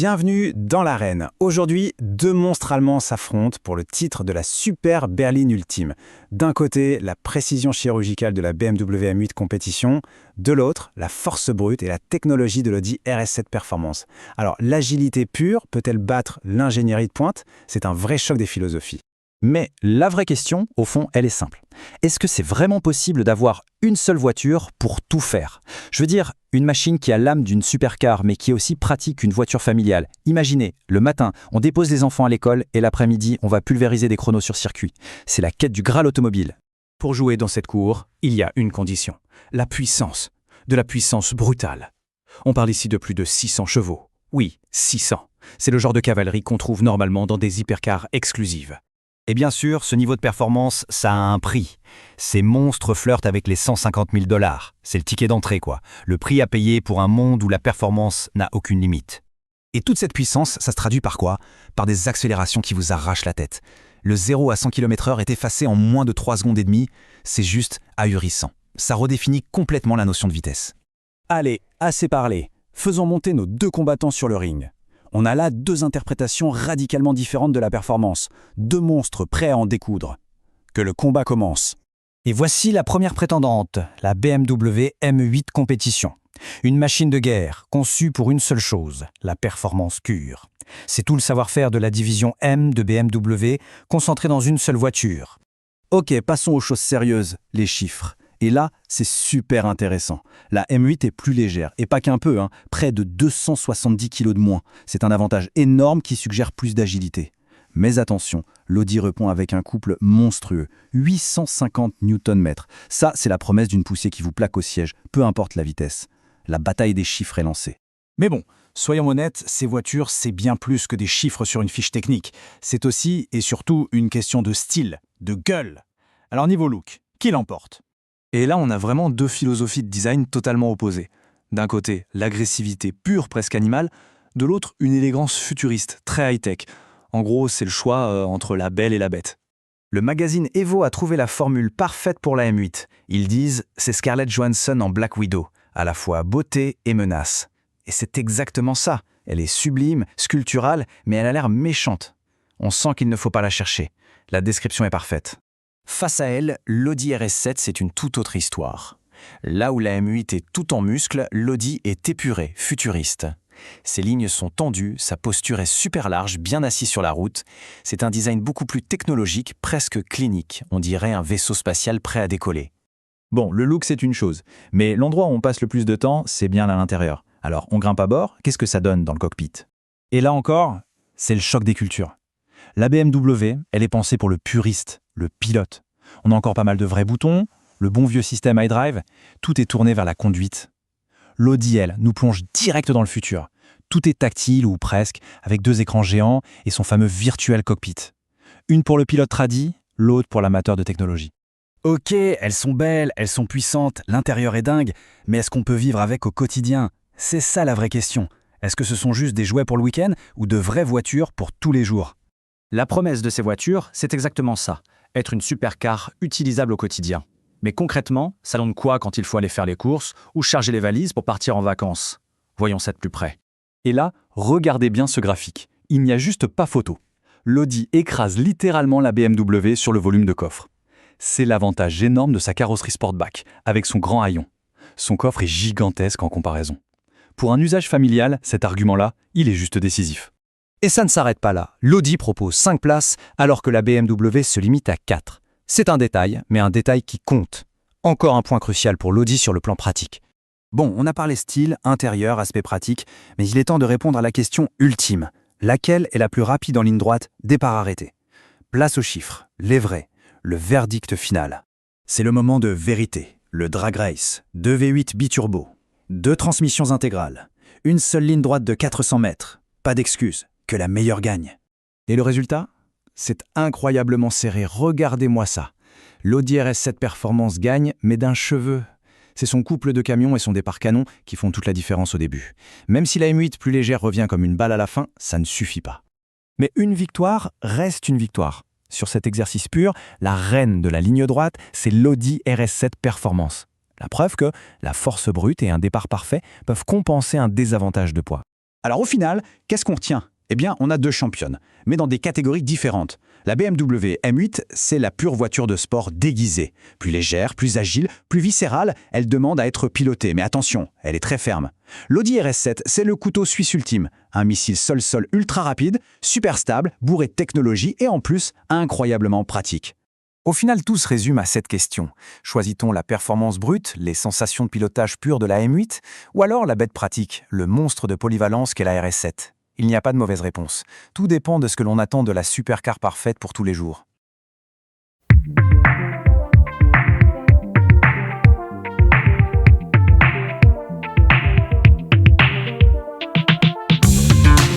Bienvenue dans l'arène. Aujourd'hui, deux monstres allemands s'affrontent pour le titre de la super berline ultime. D'un côté, la précision chirurgicale de la BMW M8 compétition, de l'autre, la force brute et la technologie de l'Audi RS7 Performance. Alors, l'agilité pure peut-elle battre l'ingénierie de pointe? C'est un vrai choc des philosophies. Mais la vraie question, au fond, elle est simple. Est-ce que c'est vraiment possible d'avoir une seule voiture pour tout faire? Je veux dire, une machine qui a l'âme d'une supercar, mais qui est aussi pratique qu'une voiture familiale. Imaginez, le matin, on dépose les enfants à l'école et l'après-midi, on va pulvériser des chronos sur circuit. C'est la quête du Graal automobile. Pour jouer dans cette cour, il y a une condition. La puissance. De la puissance brutale. On parle ici de plus de 600 chevaux. Oui, 600. C'est le genre de cavalerie qu'on trouve normalement dans des hypercars exclusives. Et bien sûr, ce niveau de performance, ça a un prix. Ces monstres flirtent avec les 150 000 $. C'est le ticket d'entrée, quoi. Le prix à payer pour un monde où la performance n'a aucune limite. Et toute cette puissance, ça se traduit par quoi? Par des accélérations qui vous arrachent la tête. Le 0 à 100 km/h est effacé en moins de 3 secondes et demie. C'est juste ahurissant. Ça redéfinit complètement la notion de vitesse. Allez, assez parlé. Faisons monter nos deux combattants sur le ring. On a là deux interprétations radicalement différentes de la performance. Deux monstres prêts à en découdre. Que le combat commence. Et voici la première prétendante, la BMW M8 Compétition. Une machine de guerre, conçue pour une seule chose, la performance pure. C'est tout le savoir-faire de la division M de BMW, concentrée dans une seule voiture. Ok, passons aux choses sérieuses, les chiffres. Et là, c'est super intéressant. La M8 est plus légère, et pas qu'un peu, près de 270 kg de moins. C'est un avantage énorme qui suggère plus d'agilité. Mais attention, l'Audi répond avec un couple monstrueux, 850 Nm. Ça, c'est la promesse d'une poussée qui vous plaque au siège, peu importe la vitesse. La bataille des chiffres est lancée. Mais bon, soyons honnêtes, ces voitures, c'est bien plus que des chiffres sur une fiche technique. C'est aussi et surtout une question de style, de gueule. Alors niveau look, qui l'emporte? Et là, on a vraiment deux philosophies de design totalement opposées. D'un côté, l'agressivité pure, presque animale, de l'autre, une élégance futuriste, très high-tech. En gros, c'est le choix entre la belle et la bête. Le magazine Evo a trouvé la formule parfaite pour la M8. Ils disent « c'est Scarlett Johansson en Black Widow, à la fois beauté et menace ». Et c'est exactement ça. Elle est sublime, sculpturale, mais elle a l'air méchante. On sent qu'il ne faut pas la chercher. La description est parfaite. Face à elle, l'Audi RS7, c'est une toute autre histoire. Là où la M8 est tout en muscles, l'Audi est épuré, futuriste. Ses lignes sont tendues, sa posture est super large, bien assis sur la route. C'est un design beaucoup plus technologique, presque clinique. On dirait un vaisseau spatial prêt à décoller. Bon, le look, c'est une chose. Mais l'endroit où on passe le plus de temps, c'est bien à l'intérieur. Alors, on grimpe à bord, qu'est-ce que ça donne dans le cockpit? Et là encore, c'est le choc des cultures. La BMW, elle est pensée pour le puriste, le pilote. On a encore pas mal de vrais boutons, le bon vieux système iDrive, tout est tourné vers la conduite. L'Audi, elle, nous plonge direct dans le futur. Tout est tactile ou presque, avec deux écrans géants et son fameux virtual cockpit. Une pour le pilote tradi, l'autre pour l'amateur de technologie. Ok, elles sont belles, elles sont puissantes, l'intérieur est dingue, mais est-ce qu'on peut vivre avec au quotidien? C'est ça la vraie question. Est-ce que ce sont juste des jouets pour le week-end ou de vraies voitures pour tous les jours? La promesse de ces voitures, c'est exactement ça. Être une supercar utilisable au quotidien. Mais concrètement, ça donne quoi quand il faut aller faire les courses ou charger les valises pour partir en vacances? Voyons ça de plus près. Et là, regardez bien ce graphique. Il n'y a juste pas photo. L'Audi écrase littéralement la BMW sur le volume de coffre. C'est l'avantage énorme de sa carrosserie Sportback, avec son grand haillon. Son coffre est gigantesque en comparaison. Pour un usage familial, cet argument-là, il est juste décisif. Et ça ne s'arrête pas là. L'Audi propose 5 places, alors que la BMW se limite à 4. C'est un détail, mais un détail qui compte. Encore un point crucial pour l'Audi sur le plan pratique. Bon, on a parlé style, intérieur, aspect pratique, mais il est temps de répondre à la question ultime. Laquelle est la plus rapide en ligne droite, départ arrêté? Place aux chiffres, les vrais, le verdict final. C'est le moment de vérité, le drag race, 2 V8 biturbo, 2 transmissions intégrales, une seule ligne droite de 400 mètres, pas d'excuses, que la meilleure gagne. Et le résultat? C'est incroyablement serré, regardez-moi ça. L'Audi RS7 Performance gagne, mais d'un cheveu. C'est son couple de camions et son départ canon qui font toute la différence au début. Même si la M8 plus légère revient comme une balle à la fin, ça ne suffit pas. Mais une victoire reste une victoire. Sur cet exercice pur, la reine de la ligne droite, c'est l'Audi RS7 Performance. La preuve que la force brute et un départ parfait peuvent compenser un désavantage de poids. Alors au final, qu'est-ce qu'on retient? Eh bien, on a deux championnes, mais dans des catégories différentes. La BMW M8, c'est la pure voiture de sport déguisée. Plus légère, plus agile, plus viscérale, elle demande à être pilotée, mais attention, elle est très ferme. L'Audi RS7, c'est le couteau suisse ultime. Un missile sol-sol ultra rapide, super stable, bourré de technologie et en plus, incroyablement pratique. Au final, tout se résume à cette question. Choisit-on la performance brute, les sensations de pilotage pures de la M8, ou alors la bête pratique, le monstre de polyvalence qu'est la RS7? Il n'y a pas de mauvaise réponse. Tout dépend de ce que l'on attend de la supercar parfaite pour tous les jours.